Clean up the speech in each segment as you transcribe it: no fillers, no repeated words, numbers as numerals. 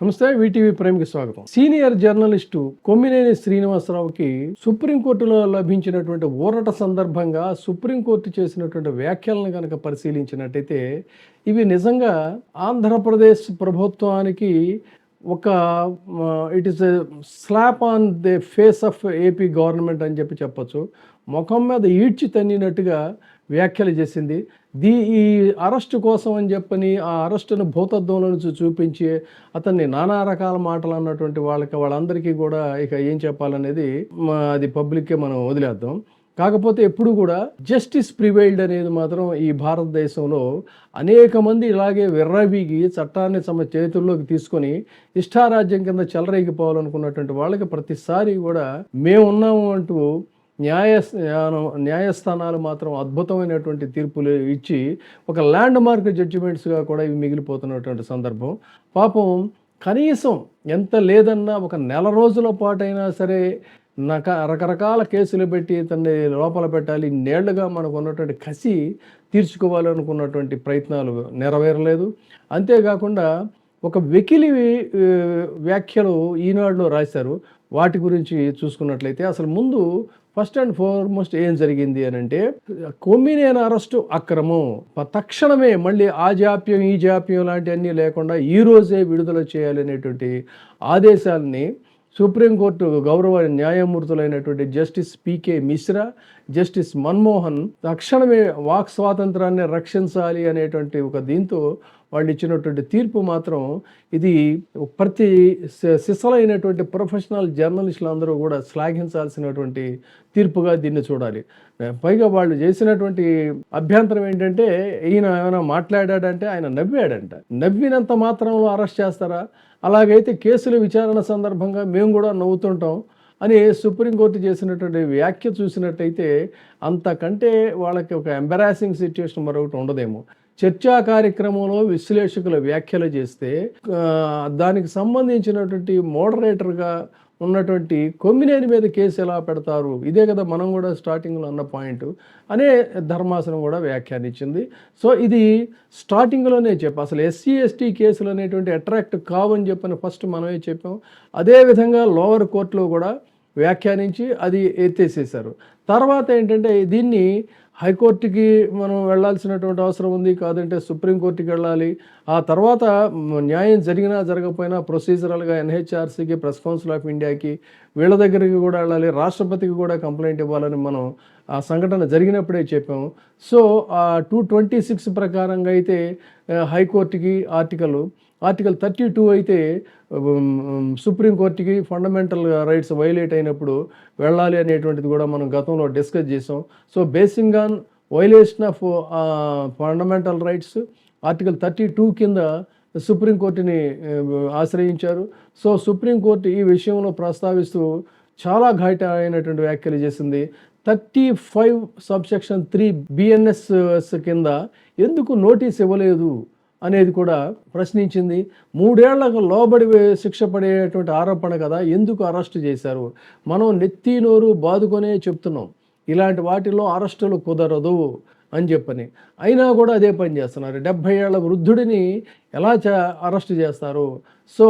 నమస్తే, వీటీవీ ప్రైమ్కి స్వాగతం. Senior journalist Kommineni శ్రీనివాసరావుకి సుప్రీంకోర్టులో లభించినటువంటి ఊరట సందర్భంగా సుప్రీంకోర్టు చేసినటువంటి వ్యాఖ్యలను కనుక పరిశీలించినట్టయితే ఇవి నిజంగా ఆంధ్రప్రదేశ్ ప్రభుత్వానికి ఒక it is a slab on the face of AP government అని చెప్పచ్చు. ముఖం మీద ఈడ్చి తన్నినట్టుగా వ్యాఖ్యలు చేసింది. ఈ అరెస్టు కోసం అని చెప్పని ఆ అరెస్టును భూతద్దంలో నుంచి చూపించి అతన్ని నానా రకాల మాటలు అన్నటువంటి వాళ్ళందరికీ కూడా ఇక ఏం చెప్పాలనేది అది పబ్లిక్కే మనం వదిలేద్దాం. కాకపోతే ఎప్పుడు కూడా జస్టిస్ ప్రివైల్డ్ అనేది మాత్రం ఈ భారతదేశంలో అనేక మంది ఇలాగే విర్రవీగి చట్టాన్ని తమ చేతుల్లోకి తీసుకొని ఇష్టారాజ్యం కింద చెలరేగిపోవాలనుకున్నటువంటి వాళ్ళకి ప్రతిసారి కూడా మేమున్నాము అంటూ న్యాయస్థానాలు మాత్రం అద్భుతమైనటువంటి తీర్పులు ఇచ్చి ఒక ల్యాండ్ మార్క్ జడ్జిమెంట్స్గా కూడా ఇవి మిగిలిపోతున్నటువంటి సందర్భం. పాపం కనీసం ఎంత లేదన్నా ఒక నెల రోజుల పాటైనా సరే రకరకాల కేసులు పెట్టి తనని లోపల పెట్టాలి, ఇన్నేళ్లుగా మనకు ఉన్నటువంటి కసి తీర్చుకోవాలనుకున్నటువంటి ప్రయత్నాలు నెరవేరలేదు. అంతేకాకుండా ఒక వెకిలి వ్యాఖ్యలు ఈనాడులో రాశారు. వాటి గురించి చూసుకున్నట్లయితే అసలు ముందు ఫస్ట్ అండ్ ఫార్మోస్ట్ ఏం జరిగింది అని అంటే, కొమ్మినేని అరెస్టు అక్రమం, తక్షణమే మళ్ళీ ఆ జాప్యం ఈ జాప్యం లాంటివన్నీ లేకుండా ఈరోజే విడుదల చేయాలనేటువంటి ఆదేశాలని సుప్రీంకోర్టు గౌరవ న్యాయమూర్తులైనటువంటి justice PK Mishra, justice Manmohan తక్షణమే వాక్ స్వాతంత్రాన్ని రక్షించాలి అనేటువంటి ఒక దీంతో వాళ్ళు ఇచ్చినటువంటి తీర్పు మాత్రం ఇది ప్రతి సిసలైనటువంటి ప్రొఫెషనల్ జర్నలిస్టులు అందరూ కూడా శ్లాఘించాల్సినటువంటి తీర్పుగా దీన్ని చూడాలి. పైగా వాళ్ళు చేసినటువంటి అభ్యంతరం ఏంటంటే, ఈయన ఏమైనా మాట్లాడాడంటే ఆయన నవ్వాడంట. నవ్వినంత మాత్రంలో అరెస్ట్ చేస్తారా? అలాగైతే కేసుల విచారణ సందర్భంగా మేము కూడా నవ్వుతుంటాం అని సుప్రీంకోర్టు చేసినటువంటి వ్యాఖ్య చూసినట్టయితే అంతకంటే వాళ్ళకి ఒక ఎంబరాసింగ్ సిచ్యువేషన్ మరొకటి ఉండదేమో. చర్చా కార్యక్రమంలో విశ్లేషకుల వ్యాఖ్యలు చేస్తే దానికి సంబంధించినటువంటి మోడరేటర్గా ఉన్నటువంటి కొమ్మినేని మీద కేసు ఎలా పెడతారు, ఇదే కదా మనం కూడా స్టార్టింగ్లో అన్న పాయింట్ అనే ధర్మాసనం కూడా వ్యాఖ్యానించింది. సో ఇది స్టార్టింగ్లోనే అసలు ఎస్సీ ఎస్టీ కేసులు అనేటువంటి అట్రాక్ట్ కావని చెప్పని ఫస్ట్ మనమే చెప్పాం. అదేవిధంగా లోవర్ కోర్టులో కూడా వ్యాఖ్యానించి అది ఎత్తేసేశారు. తర్వాత ఏంటంటే దీన్ని హైకోర్టుకి మనం వెళ్లాల్సినటువంటి అవసరం ఉంది, కాదంటే సుప్రీంకోర్టుకి వెళ్ళాలి. ఆ తర్వాత న్యాయం జరిగినా జరగకపోయినా ప్రొసీజరల్గా ఎన్హెచ్ఆర్సీకి, ప్రెస్ కౌన్సిల్ ఆఫ్ ఇండియాకి వీళ్ళ దగ్గరికి కూడా వెళ్ళాలి, రాష్ట్రపతికి కూడా కంప్లైంట్ ఇవ్వాలని మనం ఆ సంఘటన జరిగినప్పుడే చెప్పాము. సో ఆ 226 ప్రకారంగా అయితే హైకోర్టుకి ఆర్టికల్ 32 అయితే సుప్రీంకోర్టుకి ఫండమెంటల్ రైట్స్ వైలేట్ అయినప్పుడు వెళ్ళాలి అనేటువంటిది కూడా మనం గతంలో డిస్కస్ చేసాం. So basing on violation of fundamental rights article 32 కింద సుప్రీంకోర్టుని ఆశ్రయించారు. సో సుప్రీంకోర్టు ఈ విషయంలో ప్రస్తావిస్తూ చాలా ఘాటు అయినటువంటి వ్యాఖ్యలు చేసింది. 35 సబ్సెక్షన్ 3 BNS కింద ఎందుకు నోటీస్ ఇవ్వలేదు అనేది కూడా ప్రశ్నించింది. 3 ఏళ్లకు లోబడి శిక్ష పడేటువంటి ఆరోపణ కదా, ఎందుకు అరెస్టు చేశారు? మనం నెత్తి నోరు బాదుకొనే చెప్తున్నాం ఇలాంటి వాటిల్లో అరెస్టులు కుదరదు అని చెప్పని, అయినా కూడా అదే పని చేస్తున్నారు. 70 ఏళ్ల వృద్ధుడిని ఎలా అరెస్టు చేస్తారు? సో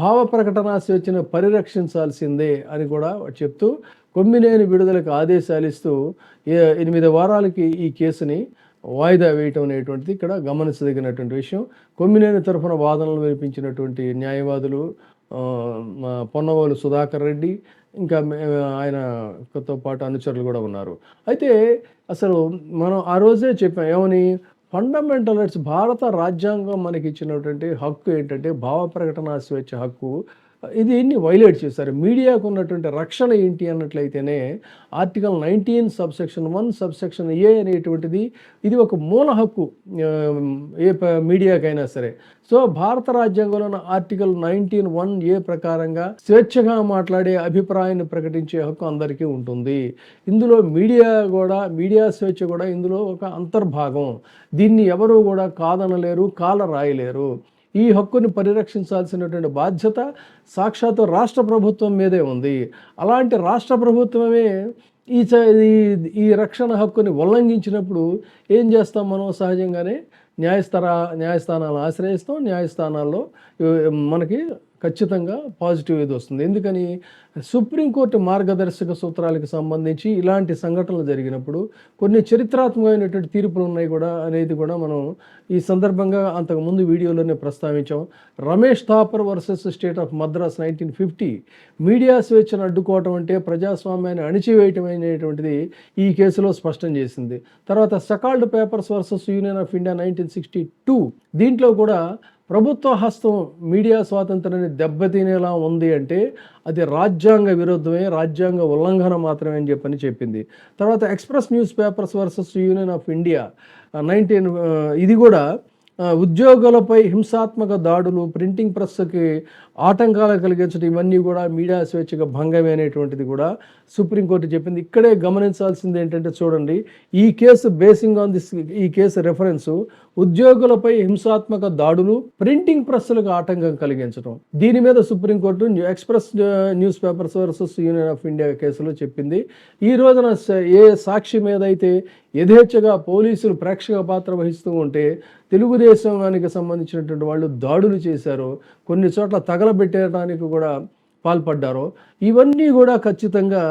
భావ ప్రకటన స్వేచ్ఛను పరిరక్షించాల్సిందే అని కూడా చెప్తూ కొమ్మినేని విడుదలకు ఆదేశాలు ఇస్తూ 8 వారాలకి ఈ కేసుని వాయిదా వేయటం అనేటువంటిది ఇక్కడ గమనించదగినటువంటి విషయం. కొమ్మినేని తరఫున వాదనలు వినిపించినటువంటి న్యాయవాదులు పొన్నవోలు సుధాకర్ రెడ్డి, ఇంకా ఆయనతో పాటు అనుచరులు కూడా ఉన్నారు. అయితే అసలు మనం ఆ రోజే చెప్పాం ఏమని, ఫండమెంటల్ రైట్స్, భారత రాజ్యాంగం మనకి ఇచ్చినటువంటి హక్కు ఏంటంటే భావ ప్రకటన స్వేచ్ఛ హక్కు, దీన్ని వైలేట్ చేశారు. మీడియాకు ఉన్నటువంటి రక్షణ ఏంటి అన్నట్లయితేనే ఆర్టికల్ 19 సబ్సెక్షన్ 1 సబ్సెక్షన్ A అనేటువంటిది ఇది ఒక మూల హక్కు ఏ మీడియాకైనా సరే. సో భారత రాజ్యాంగంలో ఉన్న ఆర్టికల్ 19(1)A ప్రకారంగా స్వేచ్ఛగా మాట్లాడే అభిప్రాయాన్ని ప్రకటించే హక్కు అందరికీ ఉంటుంది. ఇందులో మీడియా స్వేచ్ఛ కూడా ఇందులో ఒక అంతర్భాగం. దీన్ని ఎవరు కూడా కాదనలేరు, కాల రాయలేరు. ఈ హక్కుని పరిరక్షించాల్సినటువంటి బాధ్యత సాక్షాత్తు రాష్ట్ర ప్రభుత్వం మీదే ఉంది. అలాంటి రాష్ట్ర ప్రభుత్వమే ఈ రక్షణ హక్కుని ఉల్లంఘించినప్పుడు ఏం చేస్తాం మనం? సహజంగానే న్యాయస్థానాలను ఆశ్రయిస్తాం. న్యాయస్థానాల్లో మనకి ఖచ్చితంగా పాజిటివ్ ఇది వస్తుంది. ఎందుకని? సుప్రీంకోర్టు మార్గదర్శక సూత్రాలకు సంబంధించి ఇలాంటి సంఘటనలు జరిగినప్పుడు కొన్ని చరిత్రాత్మకమైనటువంటి తీర్పులు ఉన్నాయి కూడా అనేది కూడా మనం ఈ సందర్భంగా అంతకుముందు వీడియోలోనే ప్రస్తావించాం. Romesh Thapar versus State of Madras 1950 media స్వేచ్ఛను అడ్డుకోవటం అంటే ప్రజాస్వామ్యాన్ని అణిచివేయటం అనేటువంటిది ఈ కేసులో స్పష్టం చేసింది. తర్వాత Sakal papers versus Union of India 1962 దీంట్లో కూడా ప్రభుత్వ హస్తం మీడియా స్వాతంత్రాన్ని దెబ్బతినేలా ఉంది అంటే అది రాజ్యాంగ విరుద్ధమే, రాజ్యాంగ ఉల్లంఘన మాత్రమే అని చెప్పింది. తర్వాత express news papers versus Union of India ఇది కూడా ఉద్యోగులపై హింసాత్మక దాడులు, ప్రింటింగ్ ప్రెస్కి ఆటంకాలు కలిగించడం ఇవన్నీ కూడా మీడియా స్వేచ్ఛగా భంగమే అనేటువంటిది కూడా సుప్రీంకోర్టు చెప్పింది. ఇక్కడే గమనించాల్సింది ఏంటంటే చూడండి, ఈ కేసు బేసింగ్ ఆన్ ఈ కేసు రెఫరెన్సు ఉద్యోగులపై హింసాత్మక దాడులు, ప్రింటింగ్ ప్రెస్లకు ఆటంకం కలిగించడం. దీని మీద supreme court express news papers versus Union of India కేసులో చెప్పింది. ఈ రోజున ఏ సాక్షి మీద అయితే యథేచ్ఛగా పోలీసులు ప్రేక్షక పాత్ర వహిస్తూ ఉంటే తెలుగుదేశానికి సంబంధించినటువంటి వాళ్ళు దాడులు చేశారు, కొన్ని చోట్ల తగలబెట్టడానికి కూడా పాల్పడ్డారో ఇవన్నీ కూడా ఖచ్చితంగా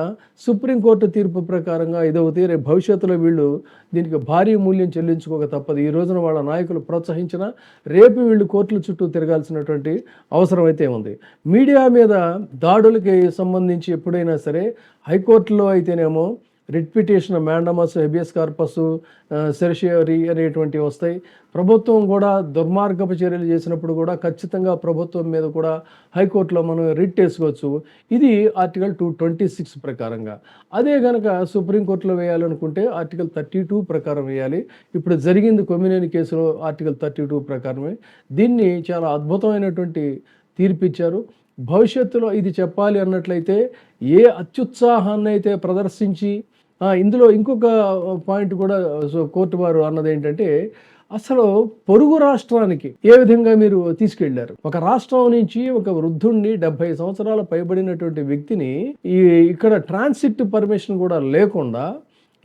సుప్రీంకోర్టు తీర్పు ప్రకారంగా ఇదవుతాయి. రేపు భవిష్యత్తులో వీళ్ళు దీనికి భారీ మూల్యం చెల్లించుకోక తప్పదు. ఈ రోజున వాళ్ళ నాయకులు ప్రోత్సహించినా రేపు వీళ్ళు కోర్టుల చుట్టూ తిరగాల్సినటువంటి అవసరం అయితే ఉంది. మీడియా మీద దాడులకి సంబంధించి ఎప్పుడైనా సరే హైకోర్టులో అయితేనేమో writ petition, mandamus, habeas corpus, certiorari అనేటువంటివి వస్తాయి. ప్రభుత్వం కూడా దుర్మార్గపు చర్యలు చేసినప్పుడు కూడా ఖచ్చితంగా ప్రభుత్వం మీద కూడా హైకోర్టులో మనం రిట్ వేసుకోవచ్చు. ఇది ఆర్టికల్ 226 ప్రకారంగా. అదే కనుక సుప్రీంకోర్టులో వేయాలనుకుంటే ఆర్టికల్ 32 ప్రకారం వేయాలి. ఇప్పుడు జరిగింది కొమ్మినేని కేసులో ఆర్టికల్ 32 ప్రకారమే. దీన్ని చాలా అద్భుతమైనటువంటి తీర్పిచ్చారు. భవిష్యత్తులో ఇది చెప్పాలి అన్నట్లయితే ఏ అత్యుత్సాహాన్ని అయితే ప్రదర్శించి ఇందులో ఇంకొక పాయింట్ కూడా కోర్టు వారు అన్నది ఏంటంటే అసలు పొరుగు రాష్ట్రానికి ఏ విధంగా మీరు తీసుకెళ్లారు? ఒక రాష్ట్రం నుంచి ఒక వృద్ధుణ్ణి 70 సంవత్సరాల పైబడినటువంటి వ్యక్తిని ఇక్కడ ట్రాన్సిట్ పర్మిషన్ కూడా లేకుండా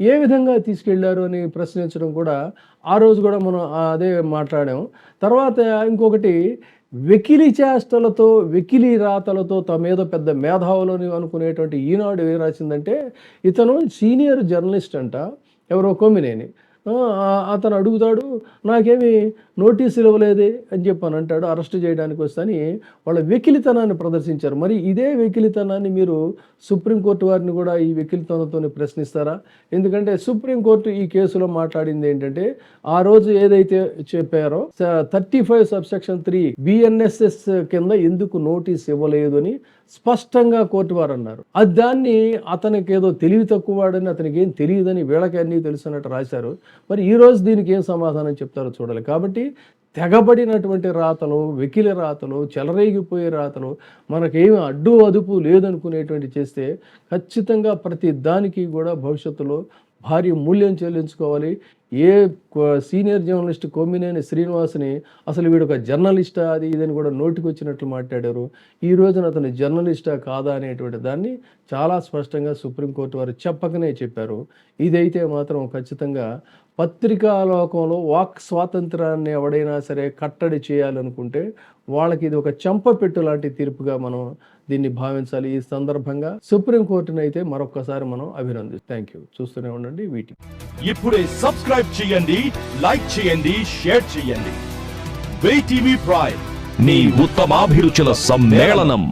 ఏ విధంగా తీసుకెళ్లారు అని ప్రశ్నించడం కూడా ఆ రోజు కూడా మనం అదే మాట్లాడాం. తర్వాత ఇంకొకటి వెకిలి చేష్టలతో, వెకిలి రాతలతో తమేదో పెద్ద మేధావులని అనుకునేటువంటి ఈనాడు ఏం రాసిందంటే ఇతను సీనియర్ జర్నలిస్ట్ అంట, ఎవరో కొమ్మినేని. అతను అడుగుతాడు, నాకేమి నోటీసులు ఇవ్వలేదే అని చెప్పని అంటాడు, అరెస్ట్ చేయడానికి వస్తని వాళ్ళ వెకిలితనాన్ని ప్రదర్శించారు. మరి ఇదే వెకిలితనాన్ని మీరు సుప్రీంకోర్టు వారిని కూడా ఈ వెకిలితనంతో ప్రశ్నిస్తారా? ఎందుకంటే సుప్రీంకోర్టు ఈ కేసులో మాట్లాడింది ఏంటంటే ఆ రోజు ఏదైతే చెప్పారో 35 సబ్సెక్షన్ 3 BNSS కింద ఎందుకు నోటీస్ ఇవ్వలేదు అని స్పష్టంగా కోర్టు వారు అన్నారు. దాన్ని అతనికి ఏదో తెలివి తక్కువ వాడని, అతనికి ఏం తెలియదని, వీళ్ళకి అన్నీ తెలుసు అన్నట్టు రాశారు. మరి ఈరోజు దీనికి ఏం సమాధానం చెప్తారో చూడాలి. కాబట్టి తెగబడినటువంటి రాతలు, వెకిలి రాతలు, చెలరేగిపోయే రాతలు, మనకేమి అడ్డు అదుపు లేదనుకునేటువంటి చేస్తే ఖచ్చితంగా ప్రతి దానికి కూడా భవిష్యత్తులో భారీ మూల్యం చెల్లించుకోవాలి. ఏ సీనియర్ జర్నలిస్ట్ కొమ్మినేని శ్రీనివాస్ని అసలు వీడు ఒక జర్నలిస్టా అది ఇదని కూడా నోటికి వచ్చినట్లు మాట్లాడారు. ఈ రోజున అతను జర్నలిస్టా కాదా అనేటువంటి దాన్ని చాలా స్పష్టంగా సుప్రీంకోర్టు వారు చెప్పకనే చెప్పారు. ఇదైతే మాత్రం ఖచ్చితంగా పత్రికా లోకంలో వాక్ స్వాతంత్రాన్ని ఎవడైనా సరే కట్టడి చేయాలనుకుంటే వాళ్ళకి ఇది ఒక చెంపపెట్టు లాంటి తీర్పుగా మనం దీన్ని భావించాలి. ఈ సందర్భంగా సుప్రీంకోర్టుని అయితే మరొకసారి మనం అభినందిస్తాం. Thank you. చూస్తూనే ఉండండి వీటి. ఇప్పుడే సబ్స్క్రైబ్ చేయండి, లైక్ చేయండి, షేర్ చేయండి. VTV ప్రైమ్, నీ ఉత్తమాభిరుచుల సమ్మేళనం.